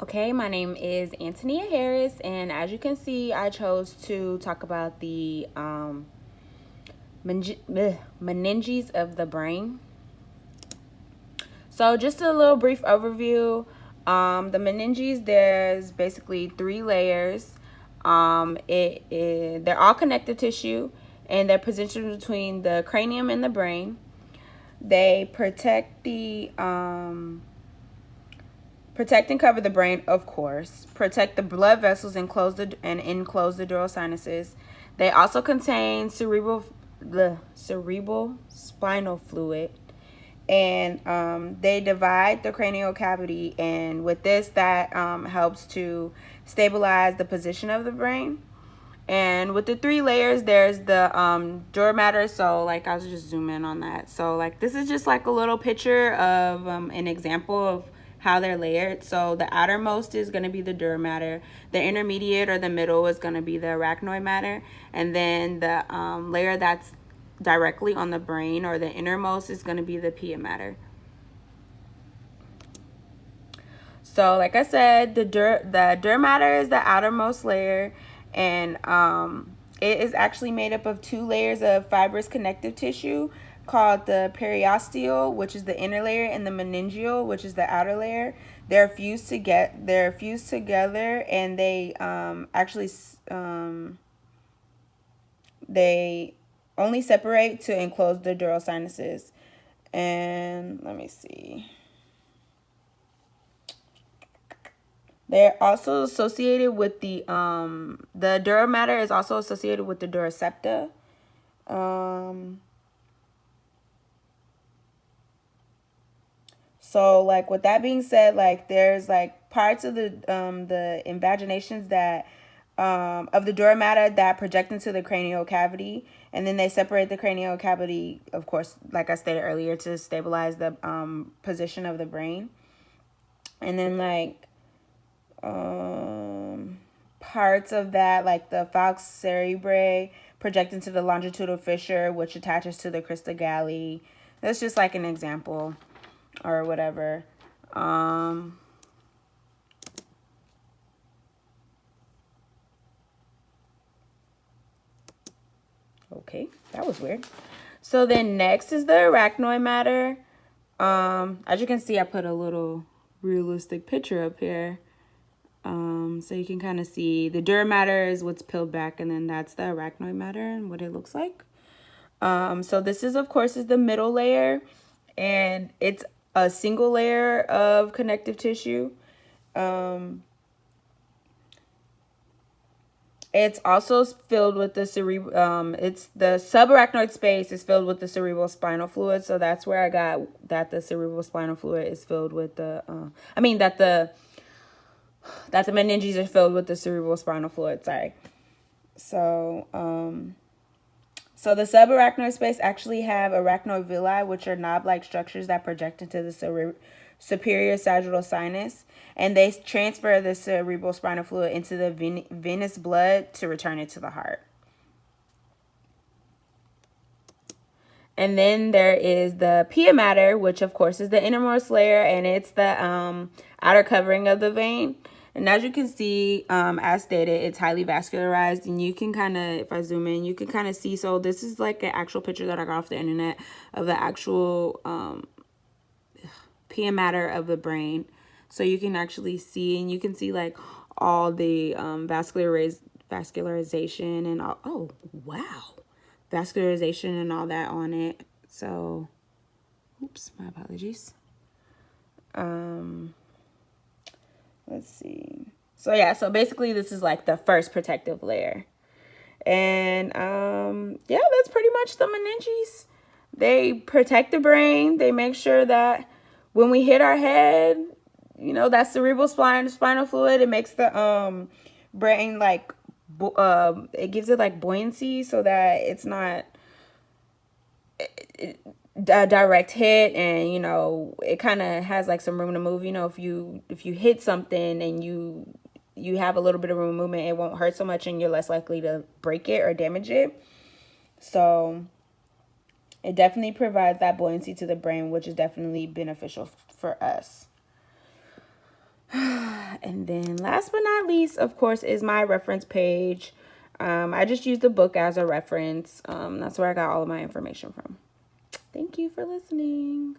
Okay, my name is Antonia Harris, and as you can see, I chose to talk about the meninges of the brain. So, just a little brief overview. The meninges, there's basically three layers. They're all connective tissue, and they're positioned between the cranium and the brain. They protect and cover the brain, of course. Protect the blood vessels and enclose the dural sinuses. They also contain the cerebral spinal fluid, and they divide the cranial cavity. And with this, that helps to stabilize the position of the brain. And with the three layers, there's the dura mater. So, like, I'll just zoom in on that. So, like, this is just like a little picture of an example of how they're layered. So, the outermost is going to be the dura mater. The intermediate or the middle is going to be the arachnoid mater. And then the layer that's directly on the brain or the innermost is going to be the pia mater. So, like I said, the dura mater is the outermost layer, and it is actually made up of two layers of fibrous connective tissue called the periosteal, which is the inner layer, and the meningeal, which is the outer layer. They're fused together, and they only separate to enclose the dural sinuses. And let me see. They're also associated with the dura mater is also associated with the dura septa. So, like, with that being said, like, there's like parts of the invaginations that of the dura mater that project into the cranial cavity, and then they separate the cranial cavity, of course, like I stated earlier, to stabilize the position of the brain. And then, like, parts of that, like the falx cerebrae, project into the longitudinal fissure, which attaches to the crista galli. That's just like an example or whatever. Okay, that was weird. So then next is the arachnoid mater. As you can see, I put a little realistic picture up here. So you can kind of see the dura mater is what's peeled back, and then that's the arachnoid mater and what it looks like. So this is, of course, is the middle layer, and it's a single layer of connective tissue. It's also filled with the it's the subarachnoid space is filled with the cerebral spinal fluid. So that's where I got that the cerebral spinal fluid is filled with the, that the meninges are filled with the cerebral spinal fluid. Sorry. So, so the subarachnoid space actually have arachnoid villi, which are knob-like structures that project into the superior sagittal sinus, and they transfer the cerebral spinal fluid into the venous blood to return it to the heart. And then there is the pia mater, which of course is the innermost layer, and it's the outer covering of the vein. And as you can see, as stated, it's highly vascularized, and you can kind of, if I zoom in, you can kind of see. So this is like an actual picture that I got off the internet of the actual pia mater of the brain. So you can actually see, and you can see like all the vascularization and all. Oh, wow. Vascularization and all that on it. So, oops, my apologies. Let's see. So yeah, so basically this is like the first protective layer. And yeah, that's pretty much the meninges. They protect the brain. They make sure that when we hit our head, you know, that cerebral spinal fluid, it makes the brain like it gives it like buoyancy so that it's not a direct hit, and you know it kind of has like some room to move. You know, if you hit something and you have a little bit of room of movement, it won't hurt so much, and you're less likely to break it or damage it. So it definitely provides that buoyancy to the brain, which is definitely beneficial for us. And then last but not least, of course, is my reference page. I just use the book as a reference. That's where I got all of my information from. Thank you for listening.